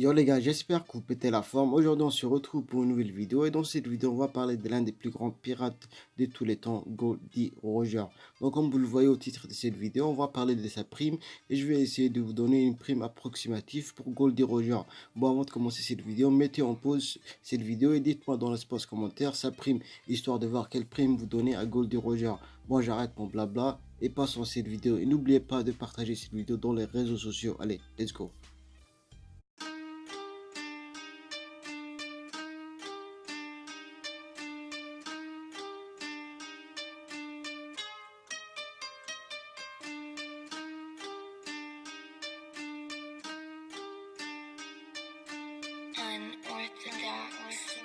Yo les gars, j'espère que vous pétez la forme. Aujourd'hui, on se retrouve pour une nouvelle vidéo. Et dans cette vidéo, on va parler de l'un des plus grands pirates de tous les temps, Goldie Roger. Donc, comme vous le voyez au titre de cette vidéo, on va parler de sa prime. Et je vais essayer de vous donner une prime approximative pour Goldie Roger. Bon, avant de commencer cette vidéo, mettez en pause cette vidéo et dites-moi dans l'espace commentaire sa prime, histoire de voir quelle prime vous donnez à Goldie Roger. Bon, j'arrête mon blabla et passons à cette vidéo. Et n'oubliez pas de partager cette vidéo dans les réseaux sociaux. Allez, let's go. Unorthodox.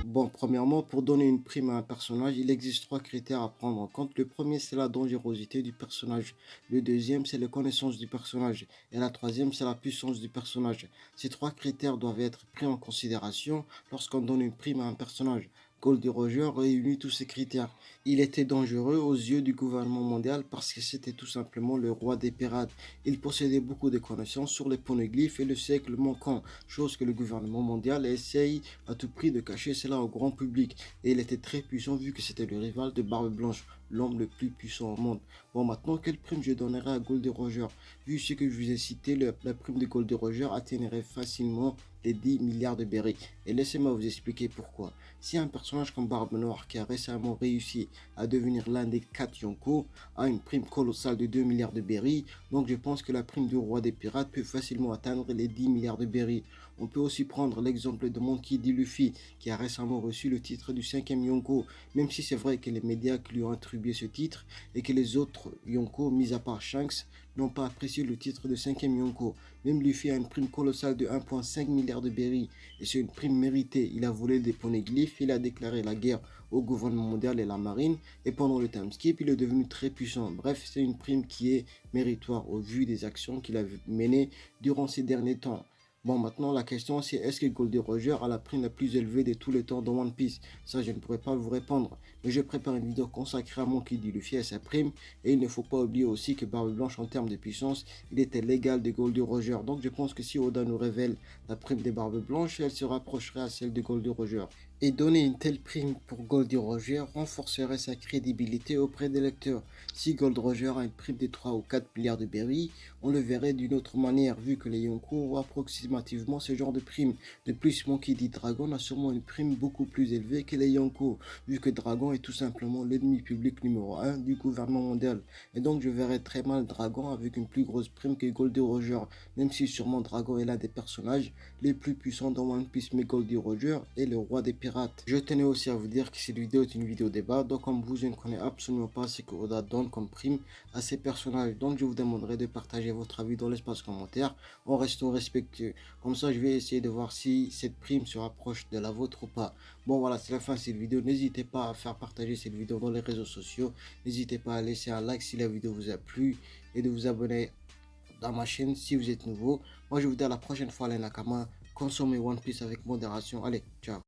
Bon, premièrement, pour donner une prime à un personnage, il existe trois critères à prendre en compte. Le premier, c'est la dangerosité du personnage. Le deuxième, c'est la connaissance du personnage. Et la troisième, c'est la puissance du personnage. Ces trois critères doivent être pris en considération lorsqu'on donne une prime à un personnage. Goldie Roger réunit tous ces critères. Il était dangereux aux yeux du gouvernement mondial parce que c'était tout simplement le roi des pirates. Il possédait beaucoup de connaissances sur les poneglyphes et le siècle manquant, chose que le gouvernement mondial essaye à tout prix de cacher cela au grand public. Et il était très puissant vu que c'était le rival de Barbe Blanche, l'homme le plus puissant au monde. Bon, maintenant, quelle prime je donnerai à Goldie Roger? Vu ce que je vous ai cité, la prime de Goldie Roger atteindrait facilement les 10 milliards de berries. Et laissez-moi vous expliquer pourquoi. Si un personnage comme Barbe Noire, qui a récemment réussi à devenir l'un des 4 Yonko, a une prime colossale de 2 milliards de berries, donc je pense que la prime du roi des pirates peut facilement atteindre les 10 milliards de berries. On peut aussi prendre l'exemple de Monkey D. Luffy, qui a récemment reçu le titre du 5e Yonko, même si c'est vrai que les médias qui lui ont attribué ce titre et que les autres Yonko, mis à part Shanks, n'ont pas apprécié le titre de 5e Yonko. Même Luffy a une prime colossale de 1,5 milliard de berries, et c'est une prime méritée. Il a volé des poneglyphes, il a déclaré la guerre au gouvernement mondial et la marine, et pendant le time skip, il est devenu très puissant. Bref, c'est une prime qui est méritoire au vu des actions qu'il a menées durant ces derniers temps. Bon, maintenant, la question c'est est-ce que Goldie Roger a la prime la plus élevée de tous les temps dans One Piece? Ça, je ne pourrais pas vous répondre. Mais je prépare une vidéo consacrée à Monkey D. Luffy et sa prime. Et il ne faut pas oublier aussi que Barbe Blanche, en termes de puissance, il était l'égal de Goldie Roger. Donc, je pense que si Oda nous révèle la prime des Barbes Blanches, elle se rapprocherait à celle de Goldie Roger. Et donner une telle prime pour Goldie Roger renforcerait sa crédibilité auprès des lecteurs. Si Gold Roger a une prime de 3 ou 4 milliards de berries, on le verrait d'une autre manière, vu que les Yonko ont approximativement ce genre de prime. De plus, Monkey D. Dragon a sûrement une prime beaucoup plus élevée que les Yonko, vu que Dragon est tout simplement l'ennemi public numéro 1 du gouvernement mondial. Et donc je verrais très mal Dragon avec une plus grosse prime que Goldie Roger, même si sûrement Dragon est l'un des personnages les plus puissants dans One Piece, mais Goldie Roger est le roi des pirates. Je tenais aussi à vous dire que cette vidéo est une vidéo débat, donc comme vous, je ne connais absolument pas ce que Oda donne comme prime à ces personnages, donc je vous demanderai de partager votre avis dans l'espace commentaire en restant respectueux. Comme ça, je vais essayer de voir si cette prime se rapproche de la vôtre ou pas. Bon voilà, c'est la fin de cette vidéo. N'hésitez pas à faire partager cette vidéo dans les réseaux sociaux. N'hésitez pas à laisser un like si la vidéo vous a plu et de vous abonner dans ma chaîne si vous êtes nouveau. Moi, je vous dis à la prochaine fois, les Nakama. Consommez One Piece avec modération. Allez, ciao.